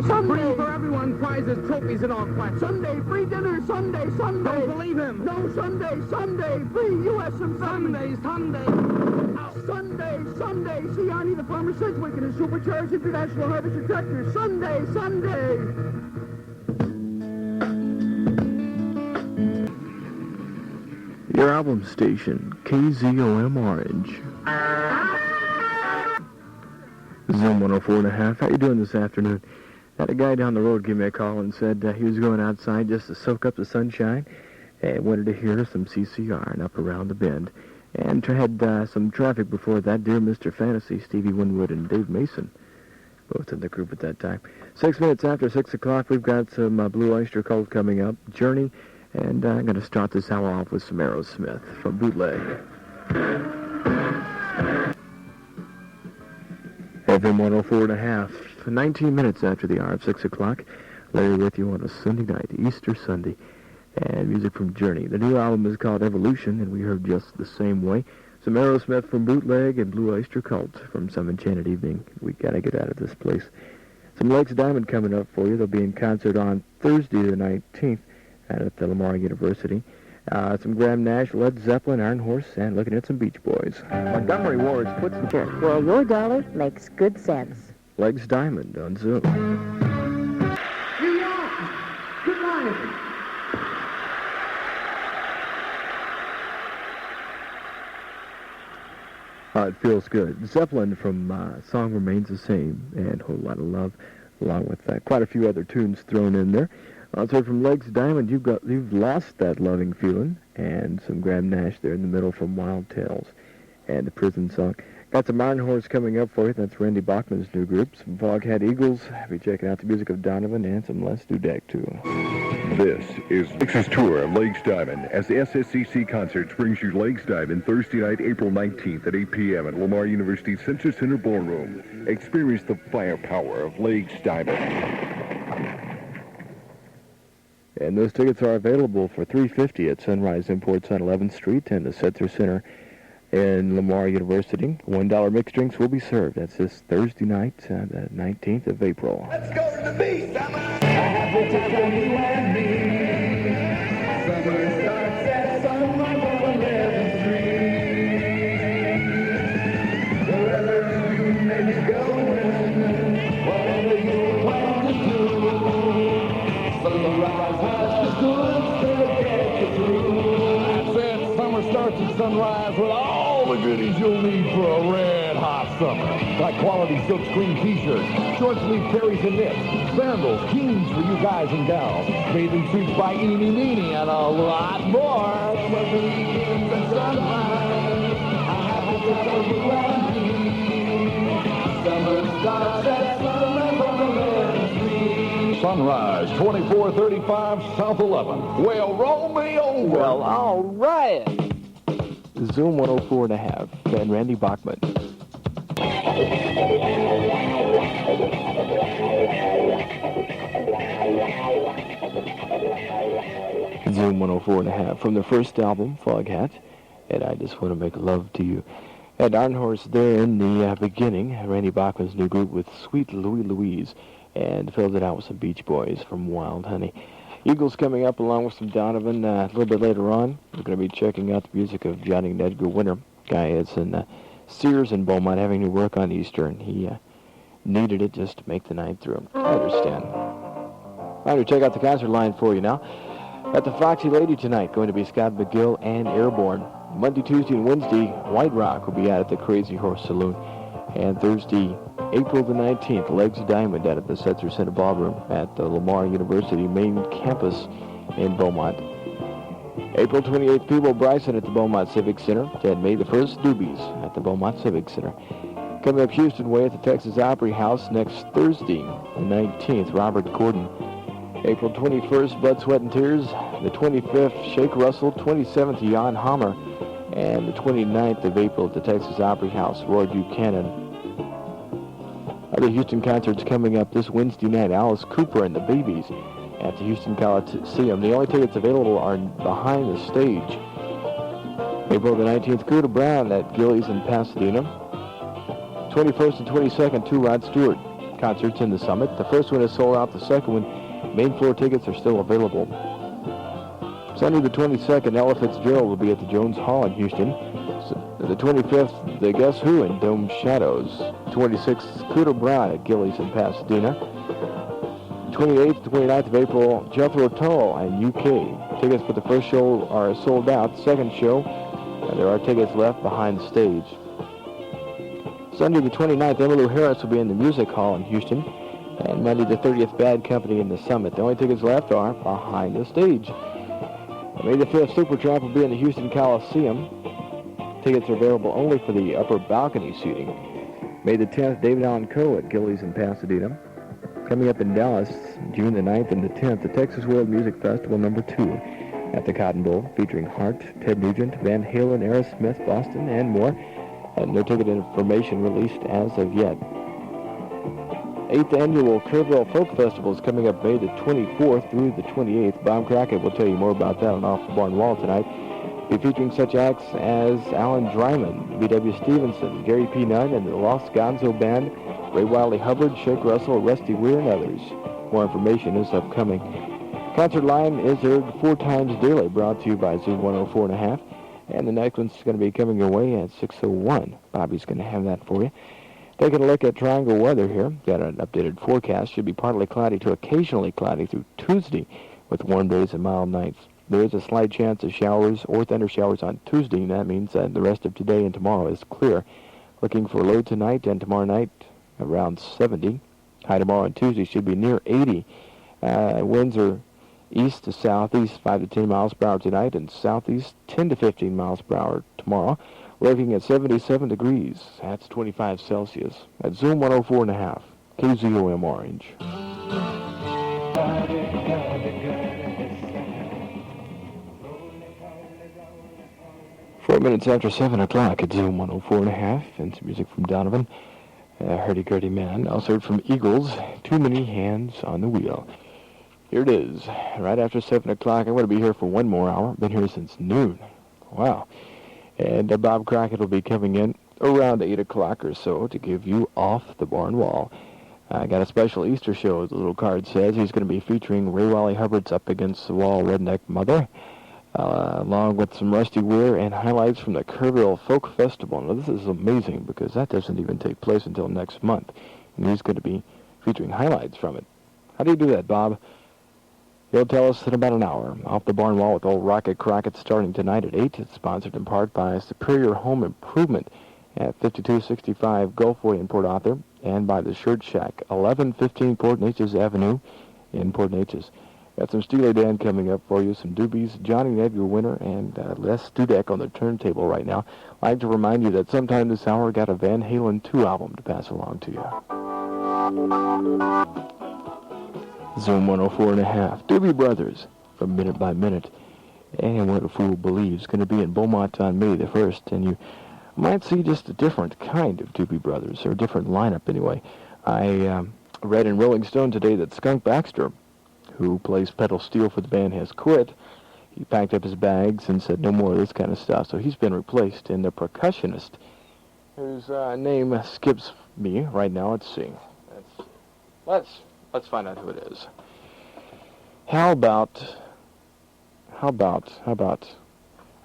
Sunday for everyone, prizes, trophies, and all class. Sunday, free dinner, Sunday. Don't believe him. No, Sunday, free U.S. and Sunday. Sunday. See Arnie the Farmer Sedgwick and his supercharged international harvester tractor. Sunday. Your album station, KZOM Orange. Zoom 104.5. How you doing this afternoon? Had a guy down the road give me a call and said he was going outside just to soak up the sunshine and wanted to hear some CCR and Up Around the Bend. And had some traffic before that. Dear Mr. Fantasy, Stevie Winwood and Dave Mason, both in the group at that time. 6 minutes after 6 o'clock, we've got some Blue Oyster Cult coming up, Journey, and I'm going to start this hour off with some Aerosmith from Bootleg. FM 104.5, 19 minutes after the hour of 6 o'clock. Larry with you on a Sunday night, Easter Sunday, and music from Journey. The new album is called Evolution, and we heard just the same way. Some Aerosmith from Bootleg and Blue Oyster Cult from Some Enchanted Evening. We got to get out of this place. Some Legs Diamond coming up for you. They'll be in concert on Thursday the 19th at the Lamar University. Some Graham Nash, Led Zeppelin, Iron Horse, and looking at some Beach Boys. Montgomery Ward's puts the Sure. Well, your dollar makes good sense. Legs Diamond on Zoom. New York, good morning. It feels good. Zeppelin from Song Remains the Same and Whole Lot of Love, along with quite a few other tunes thrown in there. Also from Legs Diamond, you've Lost That Loving Feeling, and some Graham Nash there in the middle from Wild Tales and the Prison Song. Got some Iron Horse coming up for you. That's Randy Bachman's new group. Some Foghat Eagles. Be checking out the music of Donovan and some Les Dudek too. This is Texas Tour of Legs Diamond as the SSCC Concerts brings you Legs Diamond Thursday night, April 19th at 8 p.m. at Lamar University Center Center Ballroom. Experience the firepower of Legs Diamond. And those tickets are available for $350 at Sunrise Imports on 11th Street and the Setzer Center in Lamar University. $1 mixed drinks will be served. That's this Thursday night, the 19th of April. Let's go to the beach, summer. I have to take on you and me. Summer starts at sunrise on 11th Street. Wherever you may be going, whatever you want to do, sunrise has the goods to get you through. That's it. Summer starts at sunrise with all the goodies you'll need for a red-hot summer. Like quality silkscreen t-shirts, short sleeve terries and knits, sandals, jeans for you guys and gals, bathing suits by Eeny Meeny, and a lot more. When the weekends at sunrise, I have to tell you and me. Summer starts at sunrise on 11th Street. Sunrise, 2435 South 11. Well, roll me over. Well, all right. Zoom 104.5 and Randy Bachman. Zoom 104.5 from the first album, Foghat, and I Just Want to Make Love to You. And Iron Horse there in the beginning, Randy Bachman's new group with Sweet Louie Louise, and filled it out with some Beach Boys from Wild Honey. Eagles coming up along with some Donovan a little bit later on. We're going to be checking out the music of Johnny and Edgar Winter. Guy is in Sears and Beaumont having to work on Easter, and he needed it just to make the night through. I understand. I'm going to check out the concert line for you now. At the Foxy Lady tonight, going to be Scott McGill and Airborne. Monday, Tuesday, and Wednesday, White Rock will be out at the Crazy Horse Saloon. And Thursday, April the 19th, Legs Diamond out at the Setzer Center Ballroom at the Lamar University main campus in Beaumont. April 28th, Peebo Bryson at the Beaumont Civic Center. And May the 1st, Doobies at the Beaumont Civic Center. Coming up Houston Way at the Texas Opry House next Thursday, the 19th, Robert Gordon. April 21st, Blood, Sweat, and Tears. The 25th, Shake Russell. 27th, Jan Hammer. And the 29th of April at the Texas Opry House, Roy Buchanan. Other Houston concerts coming up this Wednesday night. Alice Cooper and the Babies at the Houston Coliseum. The only tickets available are behind the stage. April the 19th, Cuda Brown at Gillies in Pasadena. 21st and 22nd, Two Rod Stewart concerts in the Summit. The first one is sold out. The second one, main floor tickets are still available. Sunday the 22nd, Ella Fitzgerald will be at the Jones Hall in Houston. The 25th, the Guess Who in Dome Shadows. 26th, Cooter Brown at Gillies in Pasadena. 28th to 29th of April, Jethro Tull in UK. Tickets for the first show are sold out. Second show, there are tickets left behind the stage. Sunday the 29th, Emmylou Harris will be in the Music Hall in Houston. And Monday the 30th, Bad Company in the Summit. The only tickets left are behind the stage. May the 5th, Supertramp will be in the Houston Coliseum. Tickets are available only for the upper balcony seating. May the 10th, David Allen Coe at Gillies in Pasadena. Coming up in Dallas, June the 9th and the 10th, the Texas World Music Festival #2 at the Cotton Bowl, featuring Hart, Ted Nugent, Van Halen, Aerosmith, Boston, and more. And no ticket information released as of yet. 8th Annual Kerrville Folk Festival is coming up May the 24th through the 28th. Bob Crockett will tell you more about that on Off the Barn Wall tonight. Be featuring such acts as Alan Dryman, B.W. Stevenson, Gary P. Nunn, and the Lost Gonzo Band, Ray Wiley Hubbard, Shake Russell, Rusty Weir, and others. More information is upcoming. Concert Line is aired 4 times daily, brought to you by Zoom 104.5. And the next one's going to be coming your way at 6:01. Bobby's going to have that for you. Taking a look at triangle weather here. Got an updated forecast. Should be partly cloudy to occasionally cloudy through Tuesday with warm days and mild nights. There is a slight chance of showers or thunder showers on Tuesday, and that means that the rest of today and tomorrow is clear. Looking for low tonight and tomorrow night around 70. High tomorrow and Tuesday should be near 80. Winds are east to southeast 5 to 10 miles per hour tonight, and southeast 10 to 15 miles per hour tomorrow. Looking at 77 degrees. That's 25 Celsius. At Zoom 104.5. KZOM Orange. 4 minutes after 7 o'clock at Zoom 104.5. And some music from Donovan. Hurdy-gurdy man. Also heard from Eagles. Too many hands on the wheel. Here it is. Right after 7 o'clock. I'm going to be here for one more hour. Been here since noon. Wow. And Bob Crockett will be coming in around 8 o'clock or so to give you Off the Barn Wall. I got a special Easter show, as the little card says. He's going to be featuring Ray Wiley Hubbard's Up Against the Wall Redneck Mother, along with some Rusty Weir and highlights from the Kerrville Folk Festival. Now, this is amazing because that doesn't even take place until next month. And he's going to be featuring highlights from it. How do you do that, Bob? He'll tell us in about an hour. Off the Barn Wall with Old Rocket Crockett starting tonight at 8. It's sponsored in part by Superior Home Improvement at 5265 Gulfway in Port Arthur, and by the Shirt Shack, 1115 Port Neches Avenue in Port Neches. Got some Steely Dan coming up for you, some doobies, Johnny and Edgar Winter, and Les Dudek on the turntable right now. I'd like to remind you that sometime this hour, got a Van Halen 2 album to pass along to you. Zoom 104.5. Doobie Brothers from Minute by Minute. And What a Fool Believes going to be in Beaumont on May the 1st. And you might see just a different kind of Doobie Brothers, or a different lineup anyway. I read in Rolling Stone today that Skunk Baxter, who plays pedal steel for the band, has quit. He packed up his bags and said no more of this kind of stuff. So he's been replaced. And the percussionist, whose name skips me right now. Let's see. Let's find out who it is. How about, I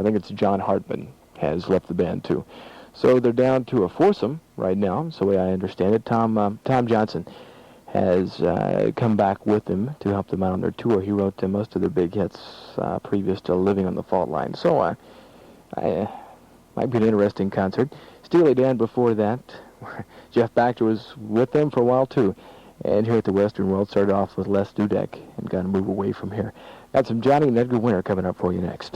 think it's John Hartman has left the band too. So they're down to a foursome right now, so the way I understand it. Tom Johnson has come back with them to help them out on their tour. He wrote most of their big hits previous to Living on the Fault Line. So I might be an interesting concert. Steely Dan before that. Jeff Baxter was with them for a while too. And here at the Western World, started off with Les Dudek and got to move away from here. Got some Johnny and Edgar Winter coming up for you next.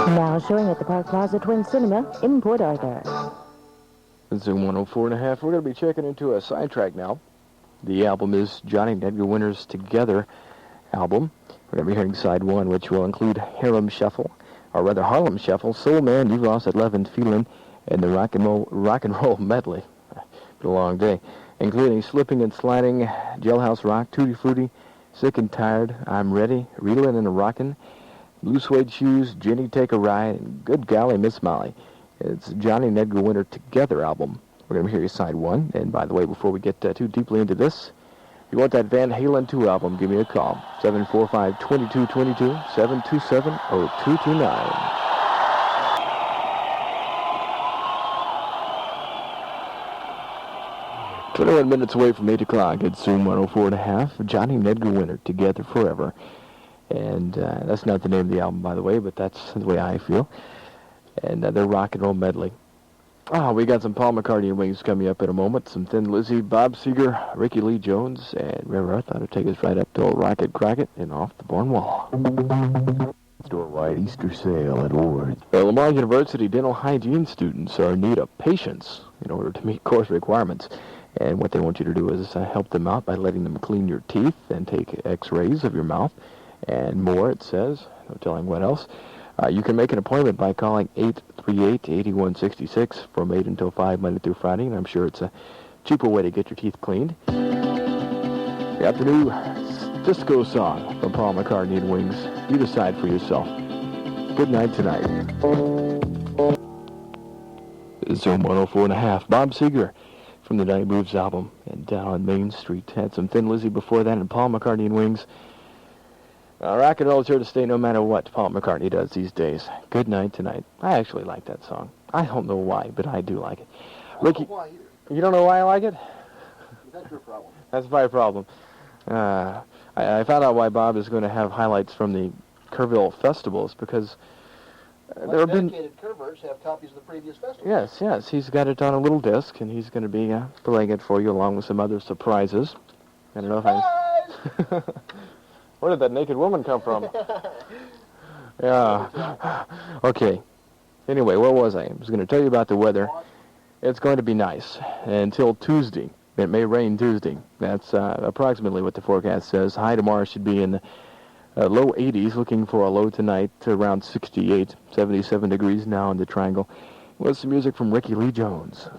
Now showing at the Park Plaza Twin Cinema in Port Arthur. Zoom 104.5. We're going to be checking into a sidetrack now. The album is Johnny and Edgar Winter's Together album. We're going to be hearing side one, which will include Harlem Shuffle, Soul Man, You Lost That Love and Feeling, and the rock and roll medley. A long day, including Slipping and Sliding, Jailhouse Rock, Tutti Frutti, Sick and Tired, I'm Ready, Reelin' and a Rockin', Blue Suede Shoes, Jenny Take a Ride, and Good Golly, Miss Molly. It's Johnny and Edgar Winter Together album. We're going to hear you side one. And by the way, before we get too deeply into this, if you want that Van Halen 2 album, give me a call. 745-2222, 727-0229. 21 minutes away from 8 o'clock at Zoom 104.5. Johnny and Edgar Winter, Together Forever. And that's not the name of the album, by the way, but that's the way I feel. And their rock and roll medley. We got some Paul McCartney and Wings coming up in a moment. Some Thin Lizzy, Bob Seger, Ricky Lee Jones, and River Earth. That'll take us right up to old Rocket Crockett and off the Bourne Wall. Store-wide Easter sale at Ward's. Lamar University dental hygiene students are in need of patience in order to meet course requirements. And what they want you to do is help them out by letting them clean your teeth and take x-rays of your mouth. And more, it says. No telling what else. You can make an appointment by calling 838-8166 from 8 until 5 Monday through Friday. And I'm sure it's a cheaper way to get your teeth cleaned. You got the new disco song from Paul McCartney and Wings. You decide for yourself. Good night tonight. Zoom 104.5. Bob Seger from the Night Moves album, and Down on Main Street. Had some Thin Lizzy before that, and Paul McCartney and Wings. Rock and roll is here to stay no matter what Paul McCartney does these days. Good night tonight. I actually like that song. I don't know why, but I do like it. Ricky, you don't know why I like it? That's your problem. That's my problem. I found out why Bob is going to have highlights from the Kerrville festivals, because there have been dedicated Kervers have copies of the previous festivals. Yes. He's got it on a little disc, and he's going to be playing it for you along with some other surprises. I don't know if I... Where did that naked woman come from? Yeah. Okay. Anyway, where was I? I was going to tell you about the weather. It's going to be nice until Tuesday. It may rain Tuesday. That's approximately what the forecast says. High tomorrow should be in the low 80s, looking for a low tonight to around 68, 77 degrees now in the Triangle. With some music from Ricky Lee Jones.